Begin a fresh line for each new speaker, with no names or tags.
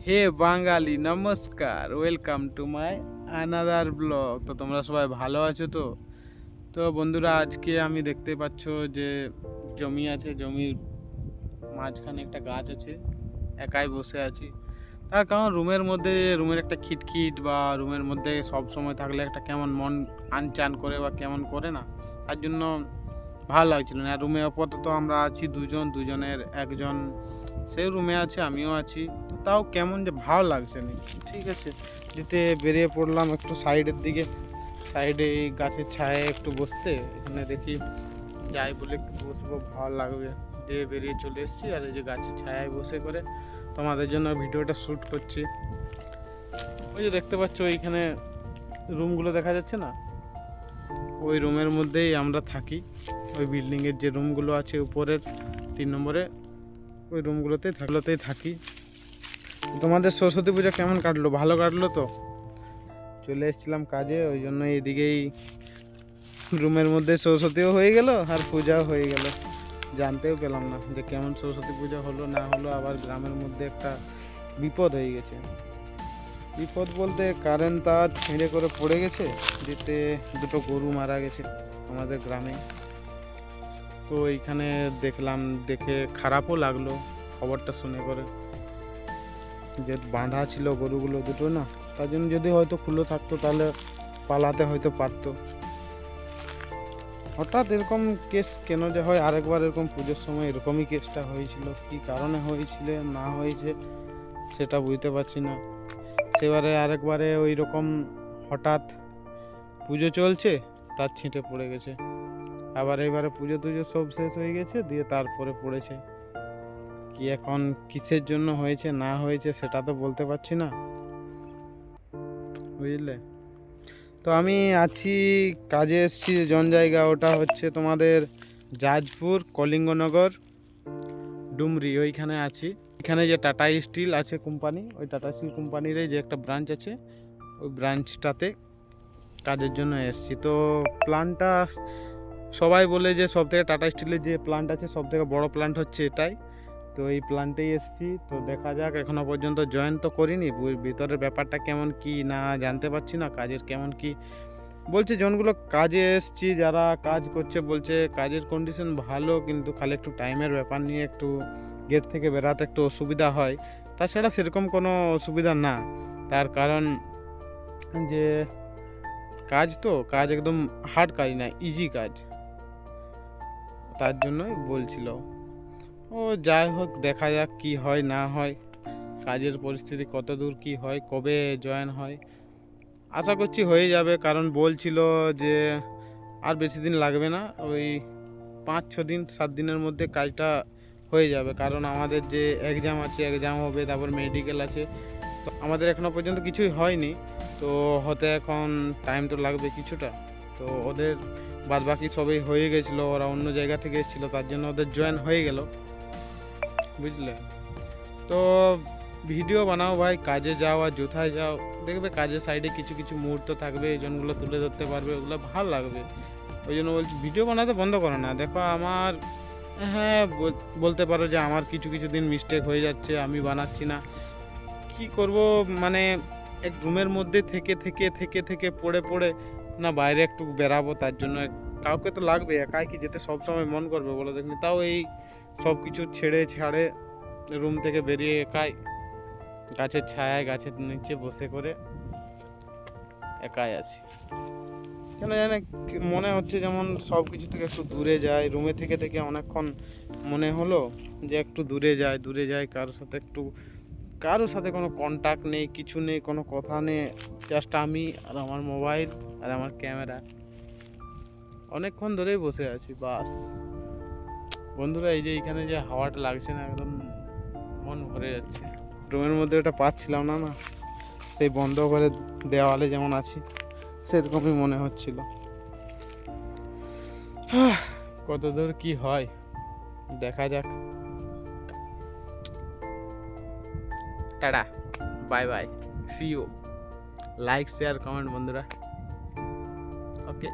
হে বাঙালি, নমস্কার, welcome to my another blog. তো তোমরা সবাই ভালো আছো? তো বন্ধুরা, আজকে আমি দেখতে পাচ্ছ যে জমি আছে, জমির মাঝখানে একটা গাছ আছে, একাই বসে আছি। তার কারণ রুমের একটা খিটখিট বা রুমের মধ্যে সব সময় থাকলে একটা কেমন মন আনচান করে বা কেমন করে না, তার জন্য ভালো লাগছিল না। রুমে আপাতত আমরা আছি দুজনের একজন সেই রুমে আছে, আমিও আছি। তাও কেমন যে ভালো লাগছে না। ঠিক আছে, যেতে বেরিয়ে পড়লাম একটু সাইডের দিকে, সাইডে এই গাছের ছায়ায় একটু বসতে। এখানে দেখি যাই বলে একটু বসবো, ভালো লাগবে, দিয়ে বেরিয়ে চলে এসেছি। আর এই যে গাছের ছায়ায় বসে করে তোমাদের জন্য ভিডিওটা শ্যুট করছি। ওই যে দেখতে পাচ্ছ ওইখানে রুমগুলো দেখা যাচ্ছে না, ওই রুমের মধ্যেই আমরা থাকি। ওই বিল্ডিংয়ের যে রুমগুলো আছে উপরের 3 নম্বরে, ওই রুমগুলোতেই থাকি। তোমাদের সরস্বতী পূজা কেমন কাটলো? ভালো কাটলো তো? চলে এসেছিলাম কাজে, ওই জন্য এইদিকেই রুমের মধ্যে সরস্বতীও হয়ে গেল আর পূজাও হয়ে গেল। জানতেও পেলাম না যে কেমন সরস্বতী পূজা হলো না হলো। আবার গ্রামের মধ্যে একটা বিপদ হয়ে গেছে। বিপদ বলতে কারেন্ট তার ছিঁড়ে করে পড়ে গেছে, যেতে দুটো গরু মারা গেছে আমাদের গ্রামে। তো এইখানে দেখলাম, দেখে খারাপও লাগলো খবরটা শুনে করে, যে বাঁধা ছিল গরুগুলো দুটো না, তার জন্য যদি হয়তো খুলে থাকতো তাহলে পালাতে হয়তো পারতো। হঠাৎ এরকম কেস কেন যে হয়? আরেকবার এরকম পুজোর সময় এরকমই কেসটা হয়েছিল, কি কারণে হয়েছিল না হয়েছে সেটা বুঝতে পারছি না। সেবারে আরেকবারে ওই রকম হঠাৎ পুজো চলছে, তার ছিঁটে পড়ে গেছে। আবার এবারে পুজো টুজো সব শেষ হয়ে গেছে, দিয়ে তারপরে পড়েছে। কি এখন কিসের জন্য হয়েছে না হয়েছে সেটা তো বলতে পারছি না, বুঝলে? তো আমি আছি, কাজে এসেছি জন জায়গা, ওটা হচ্ছে তোমাদের জাজপুর কলিঙ্গনগর ডুমরি, ওইখানে আছি। এখানে যে টাটা স্টিল আছে কোম্পানি, ওই টাটা স্টিল কোম্পানির যে একটা ব্রাঞ্চ আছে, ওই ব্রাঞ্চটাতে কাজের জন্য এসেছি। তো প্ল্যান্টটা সবাই বলে যে সব থেকে টাটা স্টিলের যে প্ল্যান্ট আছে সব থেকে বড় প্ল্যান্ট হচ্ছে এটাই। তো এই প্ল্যান্টেই এসেছি। তো দেখা যাক, এখনও পর্যন্ত জয়েন তো করিনি, ভিতরের ব্যাপারটা কেমন কি না জানতে পারছি না, কাজের কেমন কি। বলছে জনগুলো কাজে এসছি, যারা কাজ করছে বলছে কাজের কন্ডিশন ভালো, কিন্তু খালি একটু টাইমের ব্যাপার নিয়ে একটু গেট থেকে বেরাতে একটু অসুবিধা হয়। তাছাড়া সেরকম কোনো অসুবিধা না। তার কারণ যে কাজ একদম হার্ড কাজ না, ইজি কাজ, তার জন্যই বলছিল। ও যাই হোক, দেখা যাক কি হয় না হয়, কাজের পরিস্থিতি কত দূর কি হয়, কবে জয়েন হয়। আশা করছি হয়ে যাবে, কারণ বলছিল যে আর বেশি দিন লাগবে না, ওই 5-6 দিন 7 দিনের মধ্যে কাজটা হয়ে যাবে। কারণ আমাদের যে এক্সাম হবে, তারপর মেডিকেল আছে। তো আমাদের এখনও পর্যন্ত কিছুই হয়নি, তো হতে এখন টাইম তো লাগবে কিছুটা। তো ওদের বাদ বাকি সবই হয়ে গেছিলো, ওরা অন্য জায়গা থেকে এসেছিলো, তার জন্য ওদের জয়েন হয়ে গেল, বুঝলে? তো ভিডিও বানাও ভাই, কাজে যাও আর কোথায় যাও, দেখবে কাজের সাইডে কিছু কিছু মুহূর্ত থাকবে, এই জন্যগুলো তুলে ধরতে পারবে, ওগুলো ভালো লাগবে। ওই জন্য বলছি ভিডিও বানাতে বন্ধ করো না। দেখো আমার, হ্যাঁ বলতে পারো যে আমার কিছু কিছু দিন মিস্টেক হয়ে যাচ্ছে, আমি বানাচ্ছি না, কি করব, মানে এক রুমের মধ্যে থেকে থেকে থেকে থেকে পড়ে পড়ে না বাইরে একটু বেরাবো, তার জন্য কাউকে তো লাগবে, একাই কি যেতে সব সময় মন করবে বলো দেখিনি? তাও এই সব কিছু ছাড়ে রুম থেকে বেরিয়ে একাই গাছের ছায়ায়, গাছের নিচে বসে করে একাই আছি। কেন জানে মনে হচ্ছে যেমন সব কিছু থেকে একটু দূরে যায়। রুমে থেকে থেকে অনেকক্ষণ মনে হলো যে একটু দূরে যায় কারোর সাথে কোনো কন্ট্যাক্ট নেই, কিছু নেই, কোনো কথা নেই, জাস্ট আমি আর আমার মোবাইল আর আমার ক্যামেরা, অনেকক্ষণ ধরেই বসে আছি বাস। বন্ধুরা, এই যে এইখানে যে হাওয়াটা লাগছে না, একদম মন ভরে যাচ্ছে। রুমের মধ্যে ওটা পাচ্ছিলাম না, সেই বন্ধ করে দেওয়ালে যেমন আছি সেরকমই মনে হচ্ছিল। কত দূর কি হয় দেখা যাক। Tata, bye bye, see you. Like share comment বন্ধুরা, ওকে।